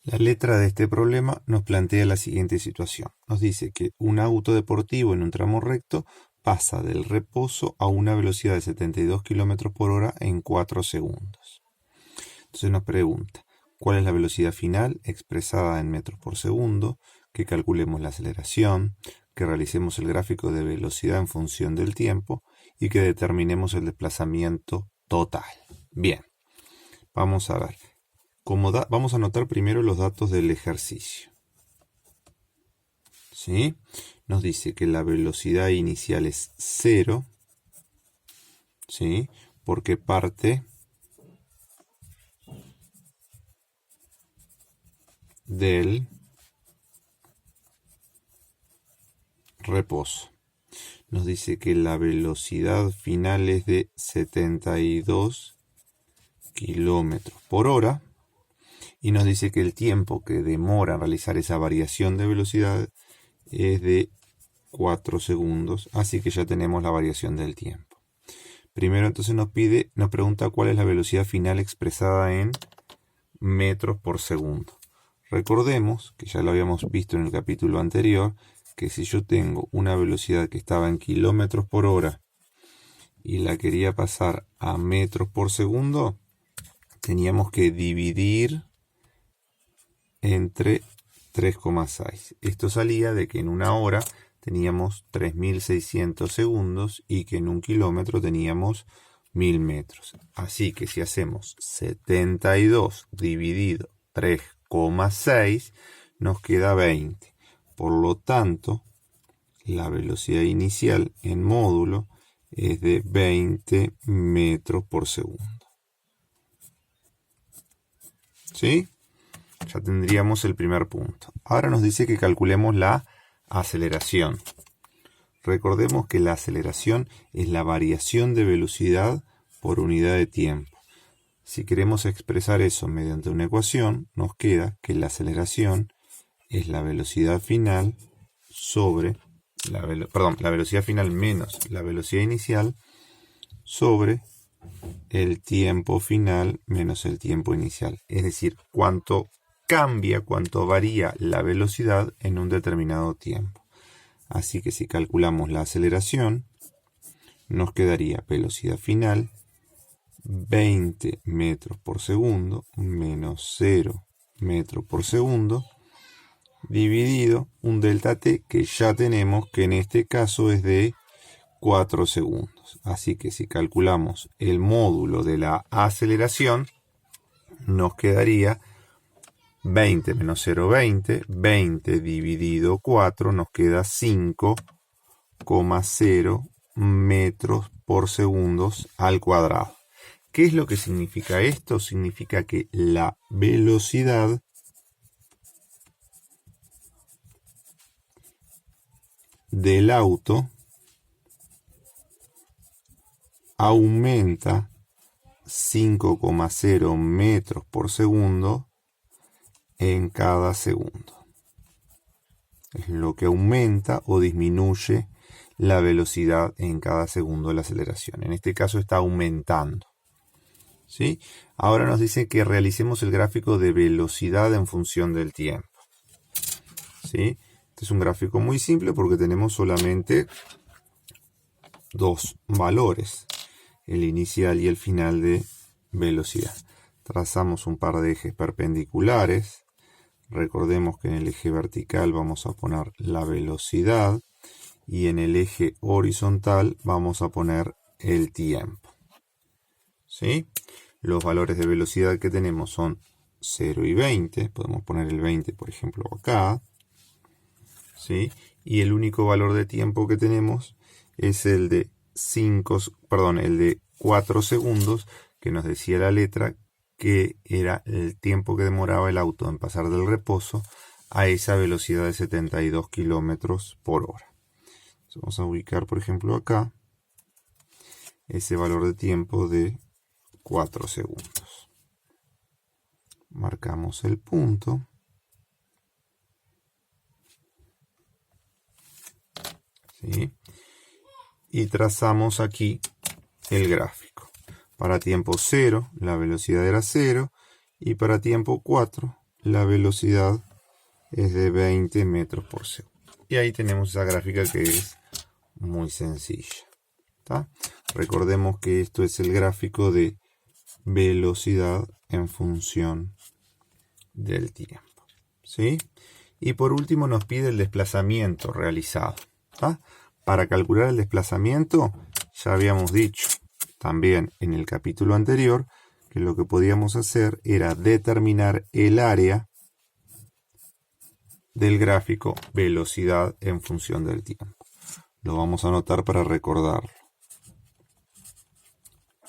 La letra de este problema nos plantea la siguiente situación. Nos dice que un auto deportivo en un tramo recto pasa del reposo a una velocidad de 72 km por hora en 4 segundos. Entonces nos pregunta, ¿cuál es la velocidad final expresada en metros por segundo? Que calculemos la aceleración, que realicemos el gráfico de velocidad en función del tiempo y que determinemos el desplazamiento total. Bien, vamos a ver. Vamos a anotar primero los datos del ejercicio. ¿Sí? Nos dice que la velocidad inicial es 0, ¿sí? Porque parte del reposo. Nos dice que la velocidad final es de 72 kilómetros por hora. Y nos dice que el tiempo que demora en realizar esa variación de velocidad es de 4 segundos, así que ya tenemos la variación del tiempo. Primero entonces nos pregunta cuál es la velocidad final expresada en metros por segundo. Recordemos, que ya lo habíamos visto en el capítulo anterior, que si yo tengo una velocidad que estaba en kilómetros por hora y la quería pasar a metros por segundo, teníamos que dividir entre 3,6. Esto salía de que en una hora teníamos 3.600 segundos y que en un kilómetro teníamos 1.000 metros. Así que si hacemos 72 dividido 3,6 nos queda 20. Por lo tanto, la velocidad inicial en módulo es de 20 metros por segundo. ¿Sí? Ya tendríamos el primer punto. Ahora nos dice que calculemos la aceleración. Recordemos que la aceleración es la variación de velocidad por unidad de tiempo. Si queremos expresar eso mediante una ecuación, nos queda que la aceleración es la velocidad final sobre la velocidad final menos la velocidad inicial sobre el tiempo final menos el tiempo inicial. Es decir, cuánto varía la velocidad en un determinado tiempo. Así que si calculamos la aceleración, nos quedaría velocidad final 20 metros por segundo menos 0 metros por segundo dividido un delta t que ya tenemos, que en este caso es de 4 segundos. Así que si calculamos el módulo de la aceleración, nos quedaría 20 menos 0, 20. 20 dividido 4 nos queda 5,0 metros por segundo al cuadrado. ¿Qué es lo que significa esto? Significa que la velocidad del auto aumenta 5,0 metros por segundo en cada segundo. Es lo que aumenta o disminuye la velocidad en cada segundo de la aceleración. En este caso está aumentando. ¿Sí? Ahora nos dice que realicemos el gráfico de velocidad en función del tiempo. ¿Sí? Este es un gráfico muy simple porque tenemos solamente dos valores, el inicial y el final de velocidad. Trazamos un par de ejes perpendiculares. Recordemos que en el eje vertical vamos a poner la velocidad y en el eje horizontal vamos a poner el tiempo. ¿Sí? Los valores de velocidad que tenemos son 0 y 20. Podemos poner el 20, por ejemplo, acá. ¿Sí? Y el único valor de tiempo que tenemos es el de 4 segundos, que nos decía la letra que era el tiempo que demoraba el auto en pasar del reposo a esa velocidad de 72 kilómetros por hora. Entonces vamos a ubicar, por ejemplo, acá ese valor de tiempo de 4 segundos. Marcamos el punto. ¿Sí? Y trazamos aquí el gráfico. Para tiempo 0, la velocidad era 0. Y para tiempo 4, la velocidad es de 20 metros por segundo. Y ahí tenemos esa gráfica que es muy sencilla. ¿Tá? Recordemos que esto es el gráfico de velocidad en función del tiempo. ¿Sí? Y por último nos pide el desplazamiento realizado. ¿Tá? Para calcular el desplazamiento, ya habíamos dicho también en el capítulo anterior que lo que podíamos hacer era determinar el área del gráfico velocidad en función del tiempo. Lo vamos a anotar para recordarlo.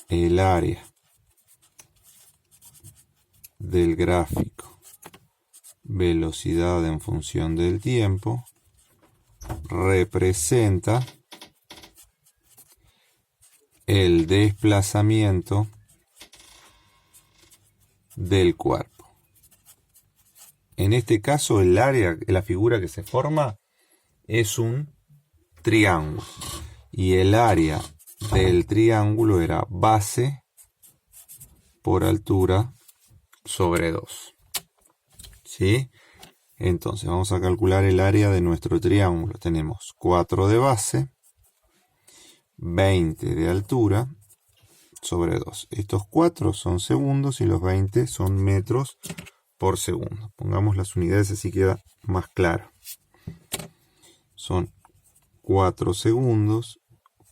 El área del gráfico velocidad en función del tiempo representa el desplazamiento del cuerpo. En este caso, el área, la figura que se forma es un triángulo. Y el área del triángulo era base por altura sobre 2. ¿Sí? Entonces vamos a calcular el área de nuestro triángulo. Tenemos 4 de base, 20 de altura sobre 2. Estos 4 son segundos y los 20 son metros por segundo. Pongamos las unidades así queda más claro. Son 4 segundos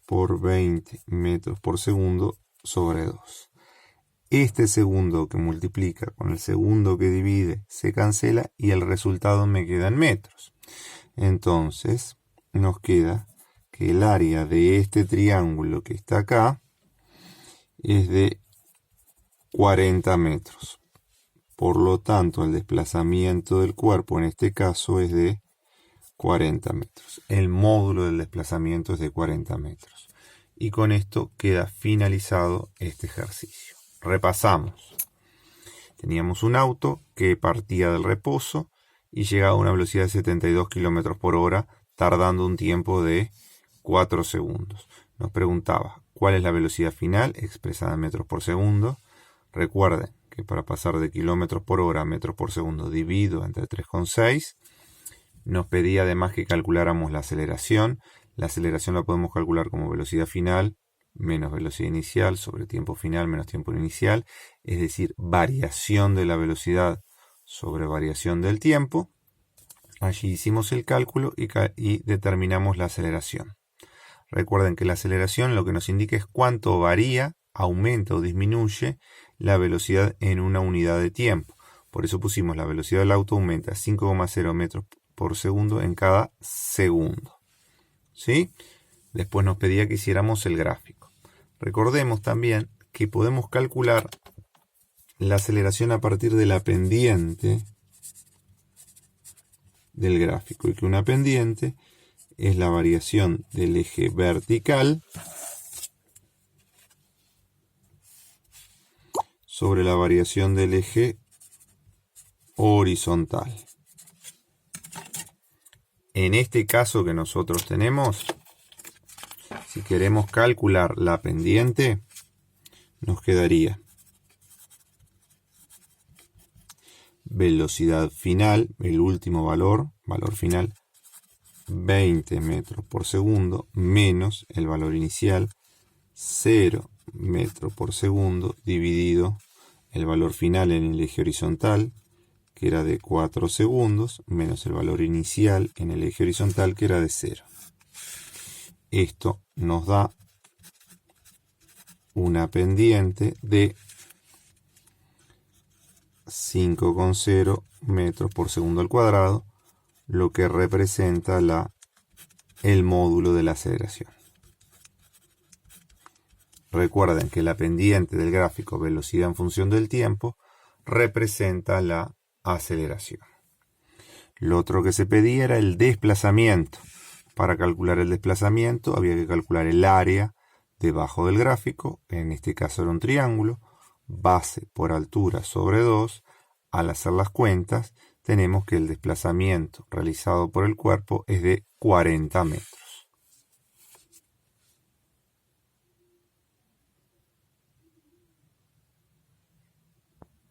por 20 metros por segundo sobre 2. Este segundo que multiplica con el segundo que divide se cancela y el resultado me queda en metros. Entonces nos queda que el área de este triángulo que está acá es de 40 metros. Por lo tanto, el desplazamiento del cuerpo en este caso es de 40 metros. El módulo del desplazamiento es de 40 metros. Y con esto queda finalizado este ejercicio. Repasamos. Teníamos un auto que partía del reposo y llegaba a una velocidad de 72 km por hora, tardando un tiempo de 4 segundos. Nos preguntaba cuál es la velocidad final expresada en metros por segundo. Recuerden que para pasar de kilómetros por hora a metros por segundo dividido entre 3,6, nos pedía además que calculáramos la aceleración. La aceleración la podemos calcular como velocidad final menos velocidad inicial sobre tiempo final menos tiempo inicial, es decir, variación de la velocidad sobre variación del tiempo. Allí hicimos el cálculo y determinamos la aceleración. Recuerden que la aceleración lo que nos indica es cuánto varía, aumenta o disminuye la velocidad en una unidad de tiempo. Por eso pusimos la velocidad del auto aumenta 5,0 metros por segundo en cada segundo. ¿Sí? Después nos pedía que hiciéramos el gráfico. Recordemos también que podemos calcular la aceleración a partir de la pendiente del gráfico y que una pendiente es la variación del eje vertical sobre la variación del eje horizontal. En este caso que nosotros tenemos, si queremos calcular la pendiente, nos quedaría velocidad final, el último valor final, 20 metros por segundo, menos el valor inicial, 0 metros por segundo, dividido el valor final en el eje horizontal, que era de 4 segundos, menos el valor inicial en el eje horizontal, que era de 0. Esto nos da una pendiente de 5,0 metros por segundo al cuadrado, lo que representa el módulo de la aceleración. Recuerden que la pendiente del gráfico velocidad en función del tiempo representa la aceleración. Lo otro que se pedía era el desplazamiento. Para calcular el desplazamiento había que calcular el área debajo del gráfico, en este caso era un triángulo, base por altura sobre 2. Al hacer las cuentas tenemos que el desplazamiento realizado por el cuerpo es de 40 metros.